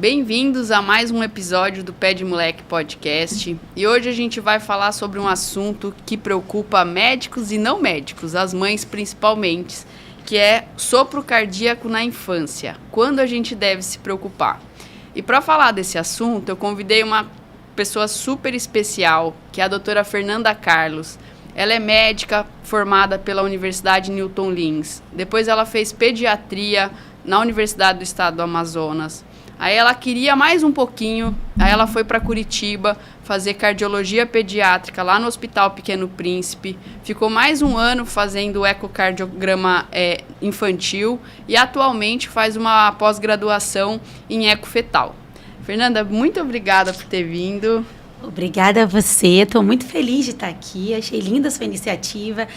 Bem-vindos a mais um episódio do Pé de Moleque Podcast. E hoje a gente vai falar sobre um assunto que preocupa médicos e não médicos, as mães principalmente, que é sopro cardíaco na infância. Quando a gente deve se preocupar? E para falar desse assunto, eu convidei uma pessoa super especial, que é a doutora Fernanda Carlos. Ela é médica formada pela Universidade Newton Lins. Depois ela fez pediatria na Universidade do Estado do Amazonas. Aí ela queria mais um pouquinho, aí ela foi para Curitiba fazer cardiologia pediátrica lá no Hospital Pequeno Príncipe. Ficou mais um ano fazendo ecocardiograma infantil e atualmente faz uma pós-graduação em ecofetal. Fernanda, muito obrigada por ter vindo. Obrigada a você, estou muito feliz de estar aqui, achei linda a sua iniciativa,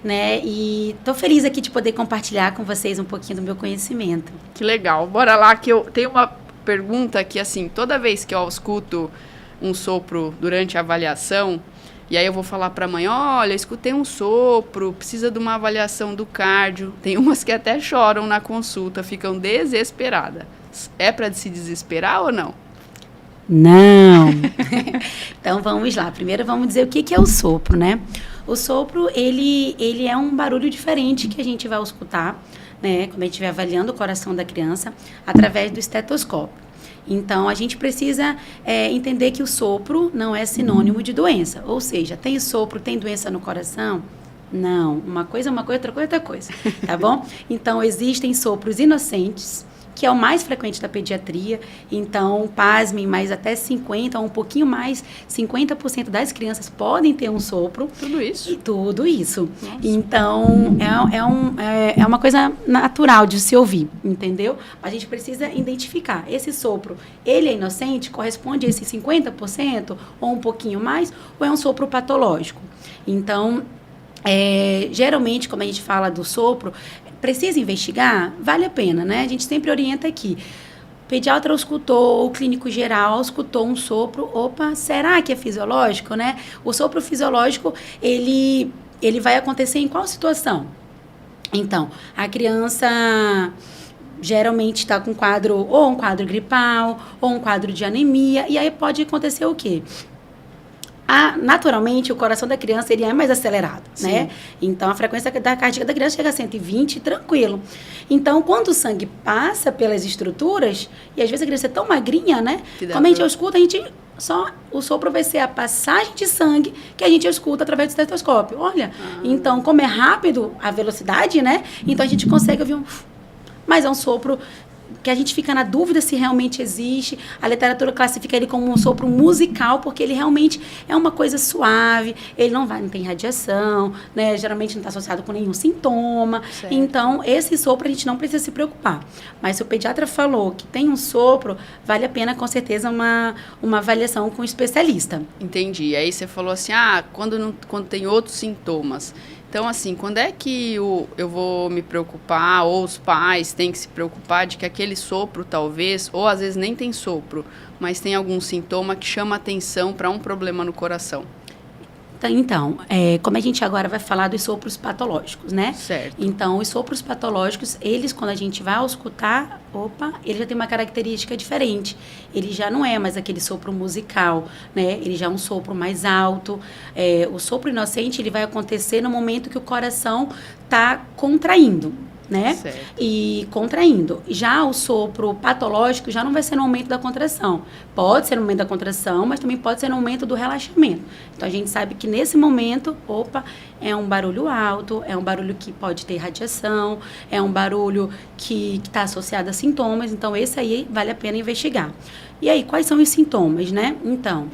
né? E estou feliz aqui de poder compartilhar com vocês um pouquinho do meu conhecimento. Que legal, bora lá que eu tenho uma pergunta que, assim, toda vez que eu escuto um sopro durante a avaliação, e aí eu vou falar para a mãe, olha, escutei um sopro, precisa de uma avaliação do cardio. Tem umas que até choram na consulta, ficam desesperadas. É para se desesperar ou não? Não. Então vamos lá. Primeiro vamos dizer o que é o sopro, né? O sopro, ele é um barulho diferente que a gente vai escutar, né? Quando a gente estiver avaliando o coração da criança, através do estetoscópio. Então, a gente precisa entender que o sopro não é sinônimo de doença. Ou seja, tem sopro, tem doença no coração? Não. Uma coisa é uma coisa, outra coisa é outra coisa. Tá bom? Então, existem sopros inocentes, que é o mais frequente da pediatria. Então, pasmem, mas até 50% ou um pouquinho mais, 50% das crianças podem ter um sopro. Tudo isso? Tudo isso. Nossa. Então, é uma coisa natural de se ouvir, entendeu? A gente precisa identificar. Esse sopro, ele é inocente, corresponde a esse 50% ou um pouquinho mais, ou é um sopro patológico? Então, geralmente, como a gente fala do sopro, precisa investigar? Vale a pena, né? A gente sempre orienta aqui. O pediatra escutou, o clínico geral escutou um sopro. Opa, será que é fisiológico, né? O sopro fisiológico, ele vai acontecer em qual situação? Então, a criança geralmente está com um quadro gripal, ou um quadro de anemia, e aí pode acontecer o quê? Naturalmente, o coração da criança ele é mais acelerado, Sim. né? Então, a frequência da cardíaca da criança chega a 120, tranquilo. Então, quando o sangue passa pelas estruturas, e às vezes a criança é tão magrinha, né? Como a gente escuta, o sopro vai ser a passagem de sangue que a gente escuta através do estetoscópio. Olha, então, como é rápido a velocidade, né? Então, a gente consegue ouvir mas é um sopro que a gente fica na dúvida se realmente existe. A literatura classifica ele como um sopro musical, porque ele realmente é uma coisa suave, ele não tem radiação, né? Geralmente não está associado com nenhum sintoma. Certo. Então, esse sopro a gente não precisa se preocupar. Mas se o pediatra falou que tem um sopro, vale a pena, com certeza, uma avaliação com um especialista. Entendi. Aí você falou assim, quando tem outros sintomas. Então, assim, quando é que eu vou me preocupar, ou os pais têm que se preocupar de que aquele sopro, talvez, ou às vezes nem tem sopro, mas tem algum sintoma que chama atenção para um problema no coração? Então, como a gente agora vai falar dos sopros patológicos, né? Certo. Então, os sopros patológicos, eles, quando a gente vai escutar, ele já tem uma característica diferente. Ele já não é mais aquele sopro musical, né? Ele já é um sopro mais alto. O sopro inocente, ele vai acontecer no momento que o coração está contraindo, né? Certo. E contraindo. Já o sopro patológico já não vai ser no momento da contração. Pode ser no momento da contração, mas também pode ser no momento do relaxamento. Então, a gente sabe que nesse momento, é um barulho alto, é um barulho que pode ter radiação, é um barulho que está associado a sintomas. Então, esse aí vale a pena investigar. E aí, quais são os sintomas, né? Então,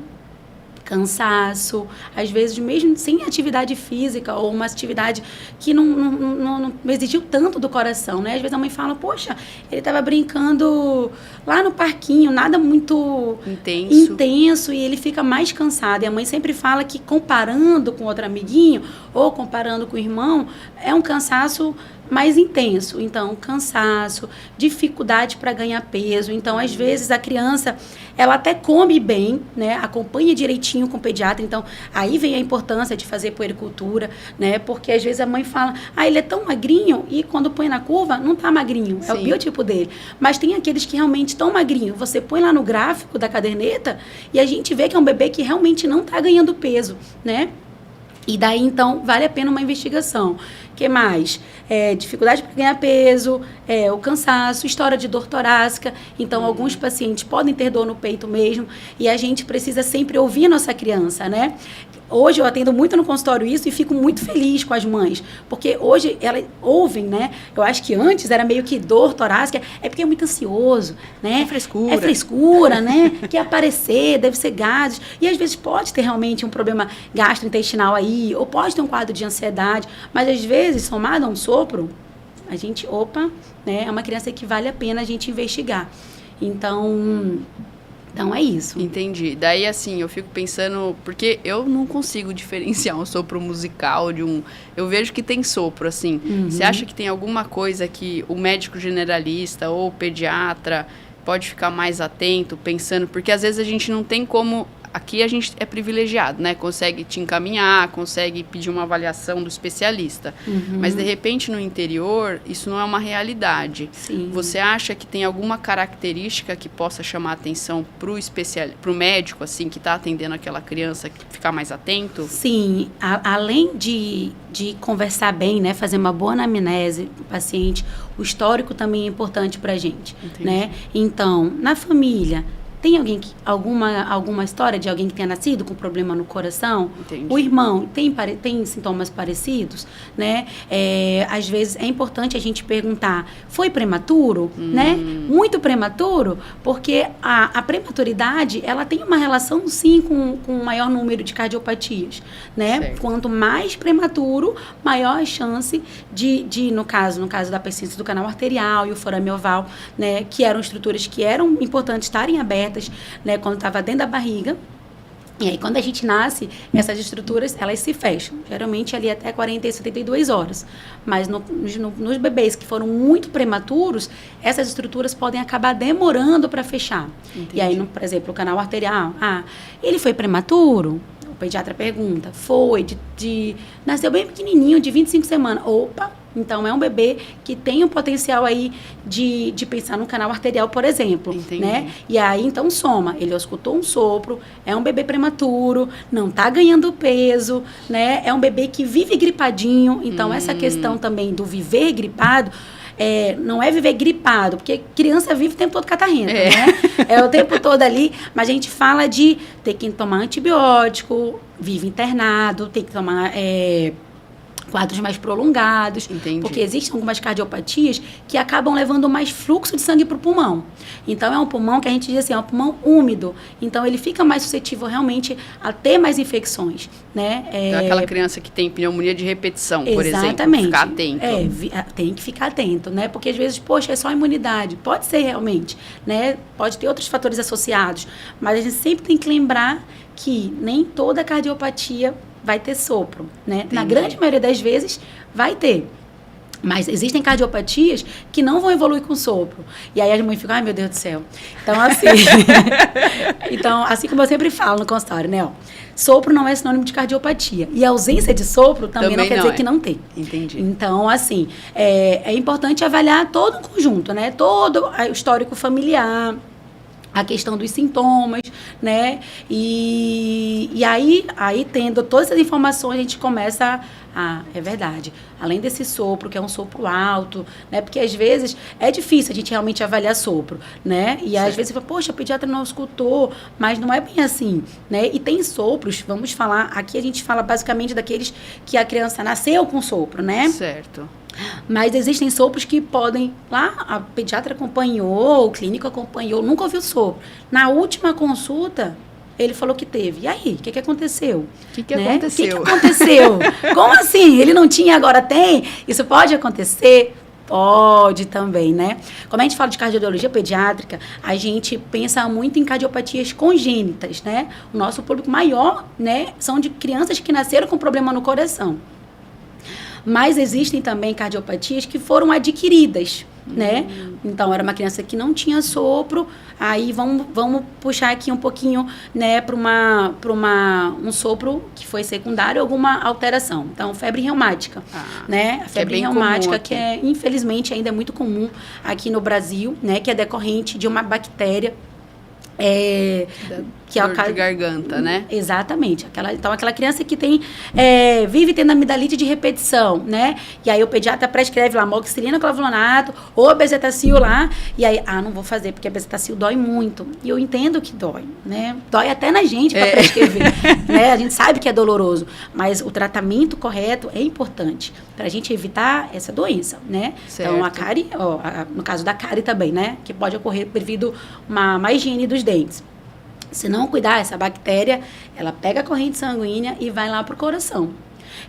cansaço, às vezes mesmo sem atividade física ou uma atividade que não exigiu tanto do coração, né? Às vezes a mãe fala, poxa, ele estava brincando lá no parquinho, nada muito intenso e ele fica mais cansado. E a mãe sempre fala que comparando com outro amiguinho ou comparando com o irmão, é um cansaço mais intenso. Então, cansaço, dificuldade para ganhar peso. Então, às vezes, a criança, ela até come bem, né? Acompanha direitinho com o pediatra. Então, aí vem a importância de fazer puericultura, né? Porque, às vezes, a mãe fala, ele é tão magrinho, e quando põe na curva, não tá magrinho. É o biotipo dele. Mas tem aqueles que realmente estão magrinhos. Você põe lá no gráfico da caderneta e a gente vê que é um bebê que realmente não tá ganhando peso, né? E daí, então, vale a pena uma investigação. O que mais? Dificuldade para ganhar peso, o cansaço, história de dor torácica. Então, alguns pacientes podem ter dor no peito mesmo. E a gente precisa sempre ouvir a nossa criança, né? Hoje eu atendo muito no consultório isso e fico muito feliz com as mães. Porque hoje elas ouvem, né? Eu acho que antes era meio que dor torácica. É porque é muito ansioso, né? É frescura, né? Quer aparecer, deve ser gases. E às vezes pode ter realmente um problema gastrointestinal aí. Ou pode ter um quadro de ansiedade. Mas às vezes, somado a um sopro, a gente, né? É uma criança que vale a pena a gente investigar. Então é isso. Entendi. Daí, assim, eu fico pensando... Porque eu não consigo diferenciar um sopro musical de um... Eu vejo que tem sopro, assim. Você acha que tem alguma coisa que o médico generalista ou o pediatra pode ficar mais atento, pensando? Porque, às vezes, a gente não tem como... Aqui a gente é privilegiado, né? Consegue te encaminhar, consegue pedir uma avaliação do especialista. Mas, de repente, no interior, isso não é uma realidade. Sim. Você acha que tem alguma característica que possa chamar atenção pro médico, assim, que está atendendo aquela criança, ficar mais atento? Sim. Além de conversar bem, né? Fazer uma boa anamnese do paciente, o histórico também é importante pra gente, né? Então, na família... Tem alguma história de alguém que tenha nascido com problema no coração? Entendi. O irmão tem sintomas parecidos, né? Às vezes é importante a gente perguntar, foi prematuro, né? Muito prematuro, porque a prematuridade, ela tem uma relação, sim, com um maior número de cardiopatias, né? Certo. Quanto mais prematuro, maior a chance no caso da persistência do canal arterial e o forame oval, né? Que eram estruturas que eram importantes estarem abertas, né, quando estava dentro da barriga. E aí, quando a gente nasce, essas estruturas, elas se fecham. Geralmente, ali até 40 e 72 horas. Mas nos bebês que foram muito prematuros, essas estruturas podem acabar demorando para fechar. Entendi. E aí, por exemplo, o canal arterial. Ele foi prematuro? O pediatra pergunta. Foi, nasceu bem pequenininho, de 25 semanas. Então, é um bebê que tem um potencial aí de pensar no canal arterial, por exemplo. Entendi. Né? E aí, então, soma. Ele escutou um sopro, é um bebê prematuro, não está ganhando peso, né? É um bebê que vive gripadinho. Então, essa questão também do viver gripado, não é viver gripado, porque criança vive o tempo todo catarrenta, né? É o tempo todo ali, mas a gente fala de ter que tomar antibiótico, vive internado, tem que tomar... quadros mais prolongados. Entendi. Porque existem algumas cardiopatias que acabam levando mais fluxo de sangue para o pulmão. Então, é um pulmão que a gente diz assim, é um pulmão úmido. Então, ele fica mais suscetível realmente a ter mais infecções, né? Então, aquela criança que tem pneumonia de repetição, por Exatamente. exemplo, ficar atento. Tem que ficar atento, né? Porque às vezes, poxa, é só a imunidade. Pode ser realmente, né? Pode ter outros fatores associados. Mas a gente sempre tem que lembrar que nem toda cardiopatia vai ter sopro, né? Entendi. Na grande maioria das vezes, vai ter. Mas existem cardiopatias que não vão evoluir com sopro. E aí a mãe fica, ai meu Deus do céu. Então, assim como eu sempre falo no consultório, né? Sopro não é sinônimo de cardiopatia. E a ausência de sopro também não quer dizer que não tem. Entendi. Então, assim, é importante avaliar todo o conjunto, né? Todo o histórico familiar, a questão dos sintomas, né? E aí, tendo todas essas informações, a gente começa é verdade. Além desse sopro, que é um sopro alto, né? Porque às vezes é difícil a gente realmente avaliar sopro, né? E às vezes você fala, poxa, o pediatra não escutou, mas não é bem assim, né? E tem sopros, vamos falar, aqui a gente fala basicamente daqueles que a criança nasceu com sopro, né? Certo. Mas existem sopros que podem... Lá, a pediatra acompanhou, o clínico acompanhou, nunca ouviu sopro. Na última consulta, ele falou que teve. E aí, o que aconteceu? O que aconteceu? O que aconteceu? Como assim? Ele não tinha, agora tem? Isso pode acontecer? Pode também, né? Como a gente fala de cardiologia pediátrica, a gente pensa muito em cardiopatias congênitas, né? O nosso público maior, né, são de crianças que nasceram com problema no coração. Mas existem também cardiopatias que foram adquiridas, né? Então, era uma criança que não tinha sopro, aí vamos puxar aqui um pouquinho, né, para um sopro que foi secundário, alguma alteração. Então, febre reumática, né? A febre reumática, que infelizmente ainda é muito comum aqui no Brasil, né? Que é decorrente de uma bactéria que é de garganta, né? Exatamente. Então, aquela criança que vive tendo amidalite de repetição, né? E aí o pediatra prescreve lá amoxicilina, clavulanato ou bezetacil lá, e aí, não vou fazer, porque a bezetacil dói muito. E eu entendo que dói, né? Dói até na gente para prescrever, né? A gente sabe que é doloroso, mas o tratamento correto é importante para a gente evitar essa doença, né? Certo. Então, a cárie, no caso da cárie também, né? Que pode ocorrer devido a uma má higiene dos dentes. Se não cuidar, essa bactéria, ela pega a corrente sanguínea e vai lá para o coração.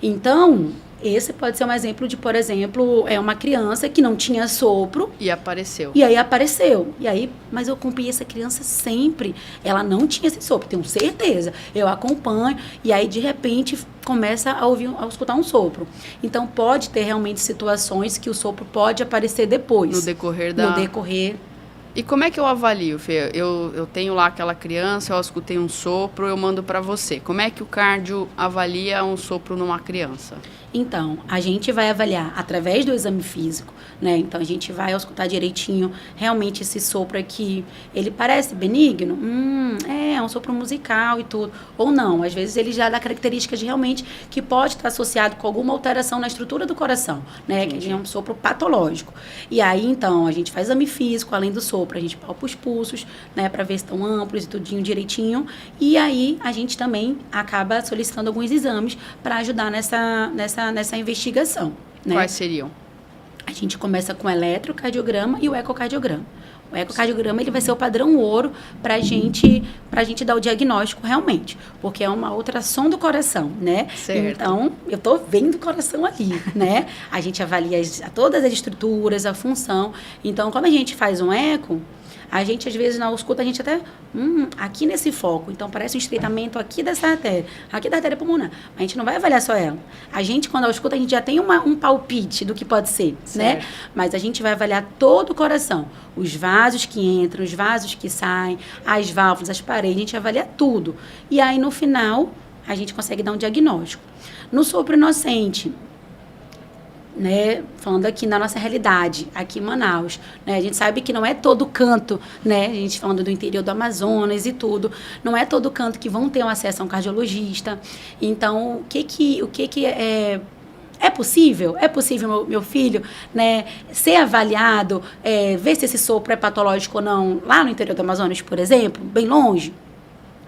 Então, esse pode ser um exemplo de, por exemplo, uma criança que não tinha sopro. E apareceu. E aí apareceu. E aí, mas eu acompanhei essa criança sempre. Ela não tinha esse sopro, tenho certeza. Eu acompanho e aí, de repente, começa a escutar um sopro. Então, pode ter realmente situações que o sopro pode aparecer depois. No decorrer. E como é que eu avalio, Fê? Eu tenho lá aquela criança, eu escutei um sopro, eu mando para você. Como é que o cardio avalia um sopro numa criança? Então, a gente vai avaliar através do exame físico, né? Então, a gente vai escutar direitinho, realmente esse sopro aqui, ele parece benigno? É um sopro musical e tudo. Ou não, às vezes ele já dá características de realmente que pode estar associado com alguma alteração na estrutura do coração, né? Entendi. Que é um sopro patológico. E aí, então, a gente faz exame físico, além do sopro, a gente palpa os pulsos, né? Para ver se estão amplos e tudinho direitinho. E aí, a gente também acaba solicitando alguns exames para ajudar nessa investigação, né? Quais seriam? A gente começa com o eletrocardiograma e o ecocardiograma. O ecocardiograma, ele vai ser o padrão ouro pra gente dar o diagnóstico realmente, porque é uma ultrassom do coração, né? Certo. Então, eu tô vendo o coração ali, né? A gente avalia todas as estruturas, a função. Então, quando a gente faz um eco, a gente, às vezes, na ausculta, a gente até, aqui nesse foco, então parece um estreitamento aqui dessa artéria, aqui da artéria pulmonar. A gente não vai avaliar só ela. A gente, quando ausculta, a gente já tem um palpite do que pode ser, certo, né? Mas a gente vai avaliar todo o coração. Os vasos que entram, os vasos que saem, as válvulas, as paredes, a gente avalia tudo. E aí, no final, a gente consegue dar um diagnóstico. No sopro inocente, né, falando aqui na nossa realidade, aqui em Manaus, né, a gente sabe que não é todo canto, né, a gente falando do interior do Amazonas e tudo, não é todo canto que vão ter um acesso a um cardiologista. Então, o que é possível? É possível meu filho, né, ser avaliado, ver se esse sopro é patológico ou não, lá no interior do Amazonas, por exemplo, bem longe?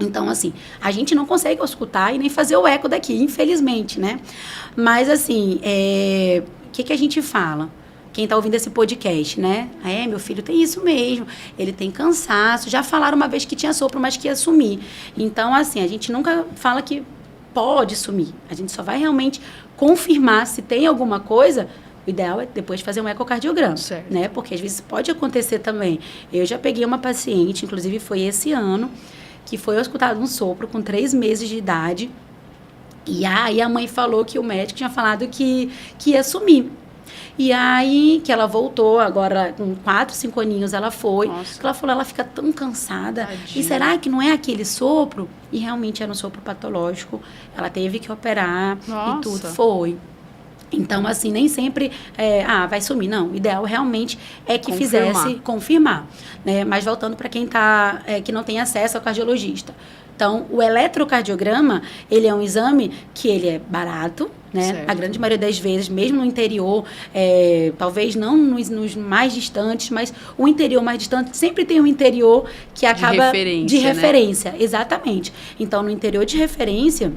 Então, assim, a gente não consegue escutar e nem fazer o eco daqui, infelizmente, né? Mas, assim, o que a gente fala? Quem está ouvindo esse podcast, né? Meu filho tem isso mesmo, ele tem cansaço. Já falaram uma vez que tinha sopro, mas que ia sumir. Então, assim, a gente nunca fala que pode sumir. A gente só vai realmente confirmar se tem alguma coisa. O ideal é depois fazer um ecocardiograma, certo, né? Porque às vezes pode acontecer também. Eu já peguei uma paciente, inclusive foi esse ano, que foi escutado um sopro com 3 meses de idade. E aí a mãe falou que o médico tinha falado que ia sumir. E aí que ela voltou, agora com 4, 5 aninhos ela foi. Nossa. Ela falou, ela fica tão cansada. Tadinha. E será que não é aquele sopro? E realmente era um sopro patológico. Ela teve que operar. Nossa. E tudo foi. Então, assim, nem sempre vai sumir. Não, o ideal realmente é que fizesse confirmar, né? Mas voltando para quem que não tem acesso ao cardiologista. Então, o eletrocardiograma, ele é um exame que ele é barato, né? Certo. A grande maioria das vezes, mesmo no interior, talvez não nos mais distantes, mas o interior mais distante, sempre tem um interior que acaba de referência, né? Exatamente. Então, no interior de referência,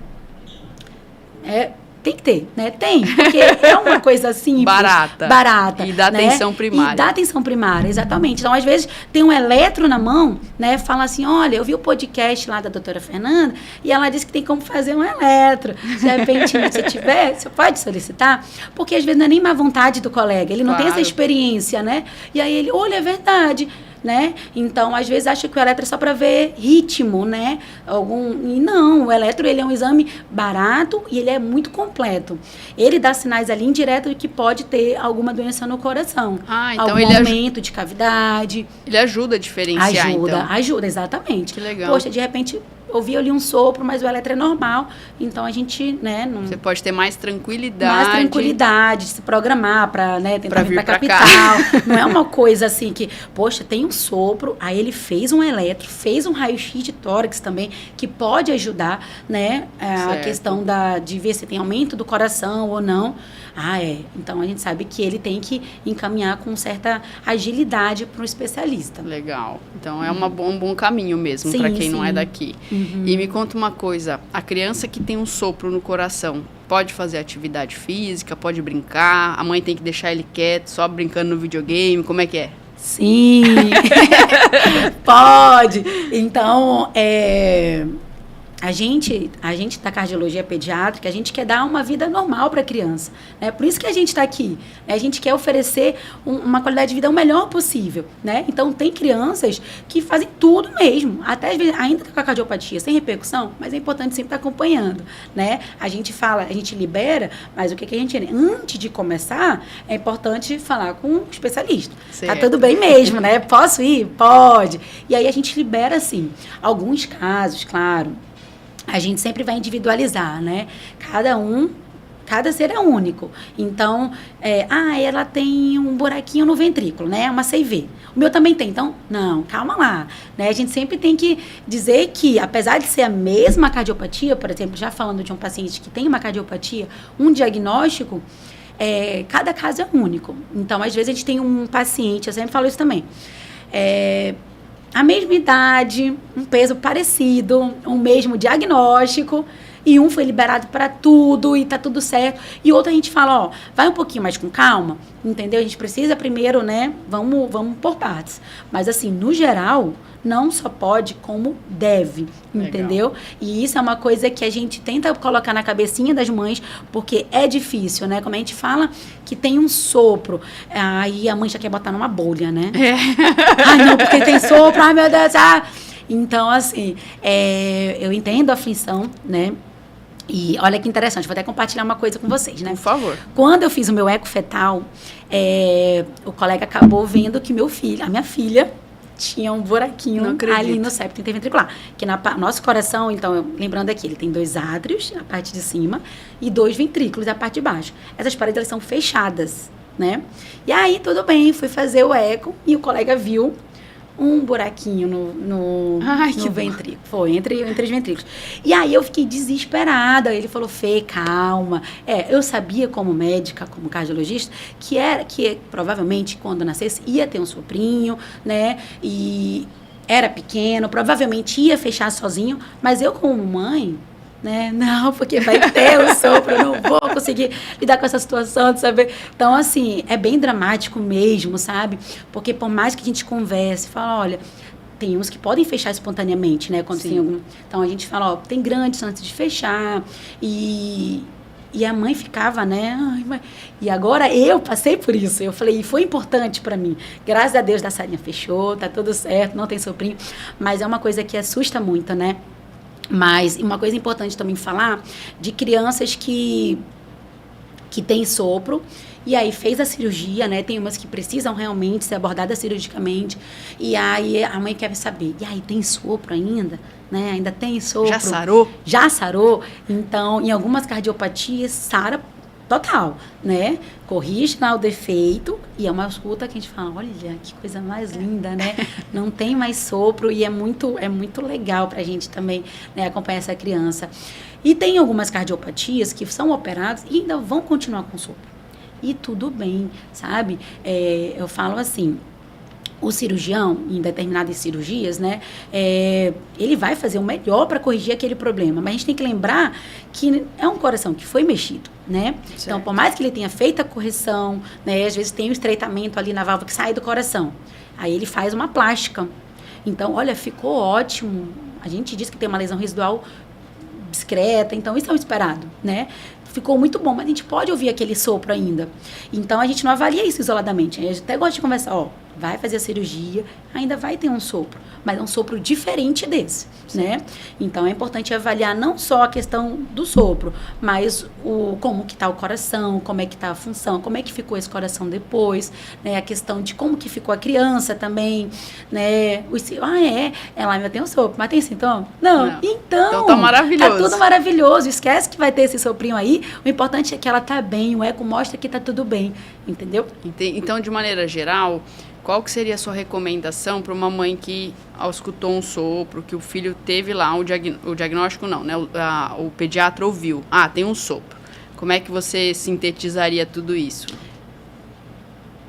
tem que ter, né? Tem, porque é uma coisa simples. Barata. E dá atenção primária. E dá atenção primária, exatamente. Então, às vezes, tem um eletro na mão, né? Fala assim, olha, eu vi o podcast lá da doutora Fernanda e ela disse que tem como fazer um eletro. De repente, se tiver, você pode solicitar, porque às vezes não é nem má vontade do colega, ele não tem essa experiência, né? E aí ele, olha, é verdade. né? Então, às vezes, acha que o eletro é só para ver ritmo, né? E não, o eletro, ele é um exame barato e ele é muito completo. Ele dá sinais ali indiretos de que pode ter alguma doença no coração. Então algum ele aumento de cavidade. Ele ajuda a diferenciar, Ajuda, exatamente. Que legal. Poxa, de repente... ouvi ali um sopro, mas o eletro é normal, então a gente, né, não... Você pode ter mais tranquilidade. Mais tranquilidade, se programar para, né, tentar vir para capital. Não é uma coisa assim que, poxa, tem um sopro, aí ele fez um eletro, fez um raio-x de tórax também, que pode ajudar, né, a questão de ver se tem aumento do coração ou não. Então a gente sabe que ele tem que encaminhar com certa agilidade para um especialista. Legal. Então é um bom caminho mesmo para quem não é daqui. E me conta uma coisa, a criança que tem um sopro no coração, pode fazer atividade física, pode brincar, a mãe tem que deixar ele quieto, só brincando no videogame, como é que é? Sim, pode. Então, a gente da cardiologia pediátrica, a gente quer dar uma vida normal para a criança, né? Por isso que a gente está aqui, né? A gente quer oferecer uma qualidade de vida o melhor possível, né? Então, tem crianças que fazem tudo mesmo, até às vezes, ainda com a cardiopatia, sem repercussão, mas é importante sempre estar acompanhando, né? A gente fala, a gente libera, mas o que a gente... Antes de começar, é importante falar com um especialista. Certo. Tá tudo bem mesmo, né? Posso ir? Pode. E aí, a gente libera, assim, alguns casos, claro, a gente sempre vai individualizar, né? Cada ser é único. Então, ela tem um buraquinho no ventrículo, né? Uma CIV. O meu também tem. Então, não, calma lá. Né? A gente sempre tem que dizer que, apesar de ser a mesma cardiopatia, por exemplo, já falando de um paciente que tem uma cardiopatia, um diagnóstico, cada caso é único. Então, às vezes, a gente tem um paciente, eu sempre falo isso também, a mesma idade, um peso parecido, o mesmo diagnóstico, e um foi liberado para tudo e tá tudo certo. E outro a gente fala, vai um pouquinho mais com calma, entendeu? A gente precisa primeiro, né, vamos por partes. Mas assim, no geral, não só pode, como deve, entendeu? Legal. E isso é uma coisa que a gente tenta colocar na cabecinha das mães, porque é difícil, né? Como a gente fala que tem um sopro, aí a mãe já quer botar numa bolha, né? Não, porque tem sopro, ai meu Deus, Então, assim, eu entendo a aflição, né? E olha que interessante, vou até compartilhar uma coisa com vocês, né? Por favor. Quando eu fiz o meu eco fetal, o colega acabou vendo que a minha filha, tinha um buraquinho ali no septo interventricular. Que nosso coração, então, lembrando aqui, ele tem 2 átrios, a parte de cima, e 2 ventrículos, a parte de baixo. Essas paredes, elas são fechadas, né? E aí, tudo bem, fui fazer o eco, e o colega viu um buraquinho no ventrículo. Foi, entre os ventrículos. E aí eu fiquei desesperada. Ele falou, Fê, calma. Eu sabia como médica, como cardiologista, que provavelmente quando nascesse ia ter um soprinho, né? E era pequeno, provavelmente ia fechar sozinho, mas eu como mãe, né? Não, porque vai ter o sopro, eu não vou conseguir lidar com essa situação, sabe? Então, assim, é bem dramático mesmo, sabe? Porque por mais que a gente converse, fala, olha, tem uns que podem fechar espontaneamente, né? Quando tem algum... Então, a gente fala, tem grande chance de fechar e a mãe ficava, né? E agora eu passei por isso. Eu falei, e foi importante para mim. Graças a Deus, da salinha fechou, tá tudo certo, não tem soprinho. Mas é uma coisa que assusta muito, né? Mas uma coisa importante também falar de crianças que têm sopro e aí fez a cirurgia, né? Tem umas que precisam realmente ser abordadas cirurgicamente e aí a mãe quer saber, e aí tem sopro ainda? Né? Ainda tem sopro? Já sarou? Já sarou. Então, em algumas cardiopatias, sara total, né? Corrige lá o defeito e é uma escuta que a gente fala, olha, que coisa mais linda, né? Não tem mais sopro e é muito legal pra gente também, né, acompanhar essa criança. E tem algumas cardiopatias que são operadas e ainda vão continuar com sopro. E tudo bem, sabe? Eu falo assim, o cirurgião, em determinadas cirurgias, né, ele vai fazer o melhor para corrigir aquele problema. Mas a gente tem que lembrar que é um coração que foi mexido, né? Certo. Então, por mais que ele tenha feito a correção, né, às vezes tem um estreitamento ali na válvula que sai do coração. Aí ele faz uma plástica. Então, olha, ficou ótimo. A gente diz que tem uma lesão residual discreta, então isso é o esperado, né? Ficou muito bom, mas a gente pode ouvir aquele sopro ainda. Então, a gente não avalia isso isoladamente. A gente até gosta de conversar, vai fazer a cirurgia, ainda vai ter um sopro, mas é um sopro diferente desse, né? Então, é importante avaliar não só a questão do sopro, mas como que está o coração, como é que está a função, como é que ficou esse coração depois, né? A questão de como que ficou a criança também, né? Ela ainda tem um sopro, mas tem sintoma? Não. Então tá maravilhoso. Tá tudo maravilhoso, esquece que vai ter esse soprinho aí, o importante é que ela tá bem, o eco mostra que tá tudo bem, entendeu? Então, de maneira geral, qual que seria a sua recomendação para uma mãe que escutou um sopro, que o filho teve lá, o diagnóstico não, né? O pediatra ouviu, tem um sopro. Como é que você sintetizaria tudo isso?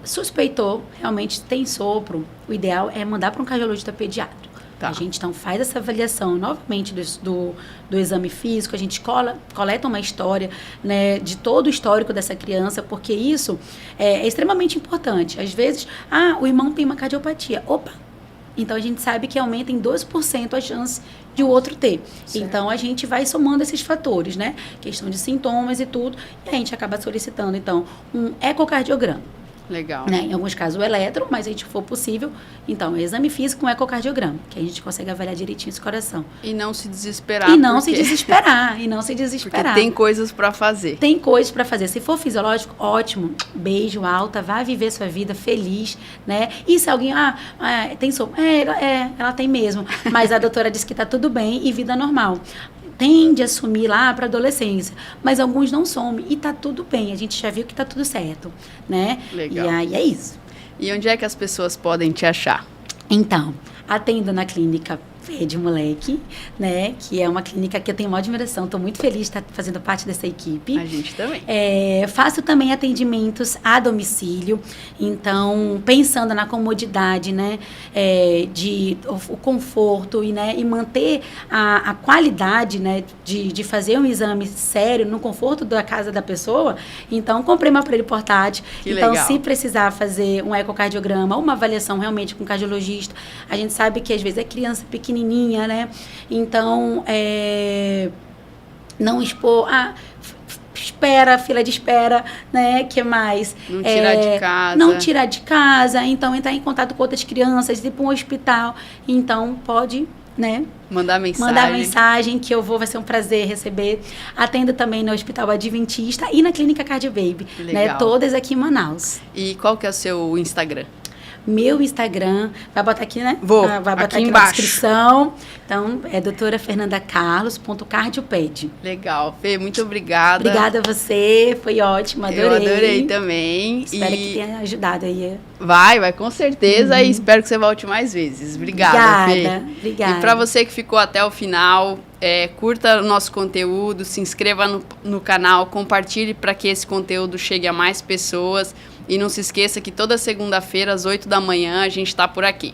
Suspeitou, realmente tem sopro, o ideal é mandar para um cardiologista pediátrico. Tá. A gente então faz essa avaliação novamente do exame físico, a gente coleta uma história, né, de todo o histórico dessa criança, porque isso é extremamente importante. Às vezes, o irmão tem uma cardiopatia. Opa! Então a gente sabe que aumenta em 2% a chance de o outro ter. Certo. Então a gente vai somando esses fatores, né? Questão de sintomas e tudo, e a gente acaba solicitando então um ecocardiograma. Legal. Né? Em alguns casos o eletro, mas se for possível, então, exame físico com ecocardiograma, que a gente consegue avaliar direitinho esse coração. E não se desesperar. Se desesperar. Porque tem coisas para fazer. Tem coisas para fazer. Se for fisiológico, ótimo. Beijo, alta, vá viver sua vida feliz, né? E se alguém, tem sopro. Ela tem mesmo. Mas a doutora disse que tá tudo bem e vida normal. Tende a sumir lá para adolescência, mas alguns não somem e tá tudo bem, a gente já viu que tá tudo certo, né? Legal. E aí é isso. E onde é que as pessoas podem te achar? Então, atendo na clínica Pede Moleque, né? Que é uma clínica que eu tenho uma admiração, estou muito feliz de estar fazendo parte dessa equipe. A gente também. Faço também atendimentos a domicílio, então, pensando na comodidade, né? O conforto e manter a qualidade, né? De fazer um exame sério no conforto da casa da pessoa. Então, comprei um aparelho portátil. Então, se precisar fazer um ecocardiograma ou uma avaliação realmente com um cardiologista, a gente sabe que às vezes é criança pequenininha, né? Então, não expor... fila de espera, né? Que mais? Não tirar de casa. Não tirar de casa. Então, entrar em contato com outras crianças, ir para um hospital. Então, pode, né? Mandar mensagem que eu vou, vai ser um prazer receber. Atendo também no Hospital Adventista e na Clínica Cardio Baby, né? Todas aqui em Manaus. E qual que é o seu Instagram? Meu Instagram, vai botar aqui, né? Vai botar aqui embaixo na descrição. Então, é doutorafernandacarlos.cardioped. Legal. Fê, muito obrigada. Obrigada a você, foi ótimo, adorei. Eu adorei também. Espero que tenha ajudado aí. Vai com certeza, e espero que você volte mais vezes. Obrigada, Fê. Obrigada. E para você que ficou até o final, curta o nosso conteúdo, se inscreva no canal, compartilhe para que esse conteúdo chegue a mais pessoas. E não se esqueça que toda segunda-feira, às 8 da manhã, a gente está por aqui.